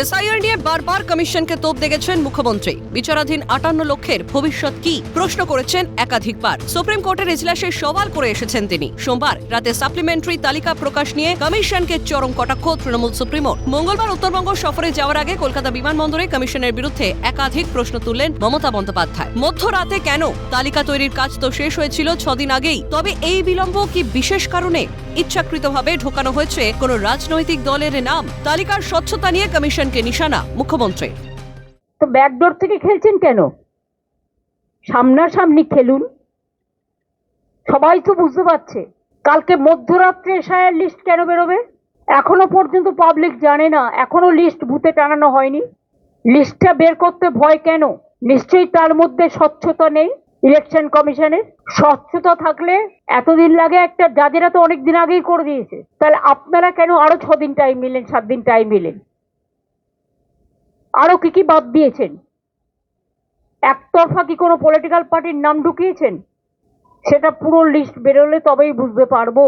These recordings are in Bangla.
এসআইআর নিয়ে বারবার কমিশনকে তোপ দেখেছেন মুখ্যমন্ত্রী। বিচারাধীন 58 লক্ষের ভবিষ্যৎ কি প্রশ্ন করেছেন একাধিকবার। সুপ্রিম কোর্টের এজলাসে সওয়াল করে এসেছেন তিনি। সোমবার রাতে সাপ্লিমেন্টারি তালিকা প্রকাশ নিয়ে কমিশনকে চরম কটাক্ষ তৃণমূল সুপ্রিমোর। মঙ্গলবার উত্তরবঙ্গ সফরে যাওয়ার আগে কলকাতা বিমানবন্দরে কমিশনের বিরুদ্ধে একাধিক প্রশ্ন তুললেন মমতা বন্দ্যোপাধ্যায়। মধ্যরাতে কেন? তালিকা তৈরির কাজ তো শেষ হয়েছিল 6 দিন আগেই। তবে এই বিলম্ব কি বিশেষ কারণে? ইচ্ছাকৃতভাবে ঢোকানো হয়েছে কোন রাজনৈতিক দলের নাম? তালিকার স্বচ্ছতা নিয়ে কমিশনকে নিশানা মুখ্যমন্ত্রী। তো ব্যাকডোর থেকে খেলছেন কেন? সামনাসামনি খেলুন। সবাই তো বুঝতে পারছে। কালকে মধ্যরাত্রে এসআইআর লিস্ট কেন বেরোবে? এখনো পর্যন্ত পাবলিক জানে না, এখনো লিস্ট ভূতে টানানো হয়নি। লিস্টটা বের করতে ভয় কেন? নিশ্চয়ই তার মধ্যে স্বচ্ছতা নেই। ইলেকশন কমিশনের স্বচ্ছতা থাকলে এতদিন লাগে একটা, জাজেরা তো অনেক দিন আগেই করে দিয়েছে। তাহলে আপনারা কেন আরো 6 দিন টাইম নিলেন, 7 দিন টাইম নিলেন? আরো কি বাদ দিয়েছেন? একতরফা কি কোনো পলিটিক্যাল পার্টির নাম ঢুকিয়েছেন? সেটা পুরো লিস্ট বেরোলে তবেই বুঝতে পারবো।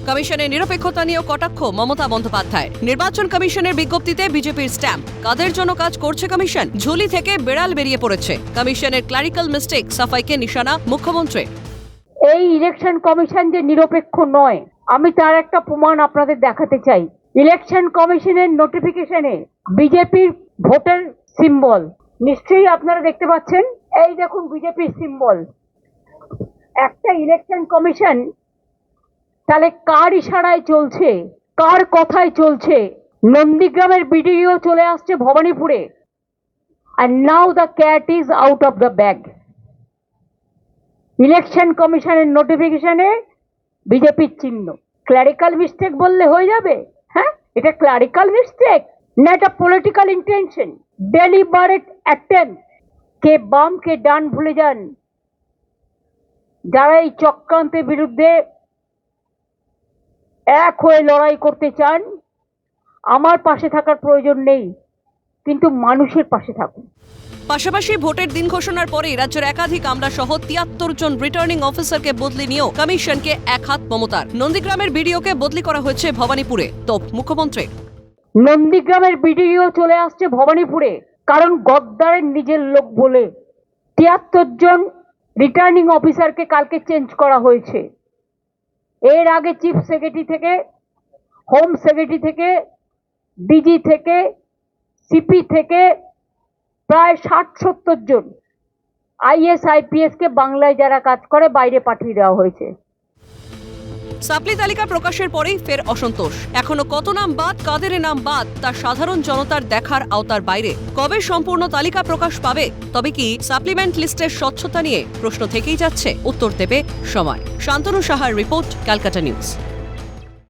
কমিশনের নিরপেক্ষতা নিয়েও কটাক্ষ মমতা বন্দ্যোপাধ্যায়। নির্বাচন কমিশনের বিজ্ঞপ্তিতে বিজেপির স্ট্যাম্প। কাদের জন্য কাজ করছে কমিশন? ঝুলি থেকে বেড়াল বেরিয়ে পড়েছে। কমিশনের ক্লারিক্যাল মিস্টেক সাফাইকে নিশানা মুখ্যমন্ত্রী। এই ইলেকশন কমিশন যে নিরপেক্ষ নয়, আমি তার একটা প্রমাণ আপনাদের দেখাতে চাই। ইলেকশন কমিশনের নোটিফিকেশনে বিজেপির ভোটের সিম্বল নিশ্চয়ই আপনারা দেখতে পাচ্ছেন। এই দেখুন বিজেপির সিম্বল। একটা ইলেকশন কমিশন তাহলে কার ইশারায় চলছে, কার কথায় চলছে? নন্দীগ্রামের বিডিও চলে আসছে ভবানীপুরে, and now the cat is out of the bag. Election কমিশনের নোটিফিকেশনে বিজেপির চিহ্ন। ক্লারিক্যাল মিস্টেক বললে হয়ে যাবে? হ্যাঁ, এটা ক্লারিক্যাল মিস্টেক না এটা পলিটিক্যাল ইন্টেনশন, ডেলিবারেট অ্যাটেম্প। কে বাম কে ডান ভুলে যান। যারা এই চক্রান্তের বিরুদ্ধে এক হয়ে লড়াই করতে চান, আমার পাশে থাকার প্রয়োজন নেই, কিন্তু মানুষের পাশে থাকুন। পাশাপাশি ভোটের দিন ঘোষণার পরেই রাজ্যের একাধিক আমলা সহ 73 জন রিটার্নিং অফিসারকে বদলি নিয়েও কমিশনকে এক হাত মমতার। নন্দীগ্রামের বিডিওকে বদলি করা হয়েছে ভবানীপুরে। তোপ মুখ্যমন্ত্রী। নন্দীগ্রামের বিডিও চলে আসছে ভবানীপুরে, কারণ গদ্দারের নিজের লোক বলে 73 জন রিটার্নিং অফিসারকে কালকে চেঞ্জ করা হয়েছে। এর আগে চিফ সেক্রেটারি থেকে, হোম সেক্রেটারি থেকে, ডিজি থেকে, সিপি থেকে প্রায় 60-70 জন আইএস আইপিএস কে বাংলায় যারা কাজ করে বাইরে পাঠিয়ে দেওয়া হয়েছে। সাপ্লি তালিকা প্রকাশের পরেই ফের অসন্তোষ। এখনো কত নাম বাদ, কাদের নাম বাদ তা সাধারণ জনতার দেখার আওতার বাইরে। কবে সম্পূর্ণ তালিকা প্রকাশ পাবে? তবে কি সাপ্লিমেন্ট লিস্টের স্বচ্ছতা নিয়ে প্রশ্ন থেকেই যাচ্ছে। উত্তর দেবে সময়। শান্তনু সাহার রিপোর্ট, ক্যালকাটা নিউজ।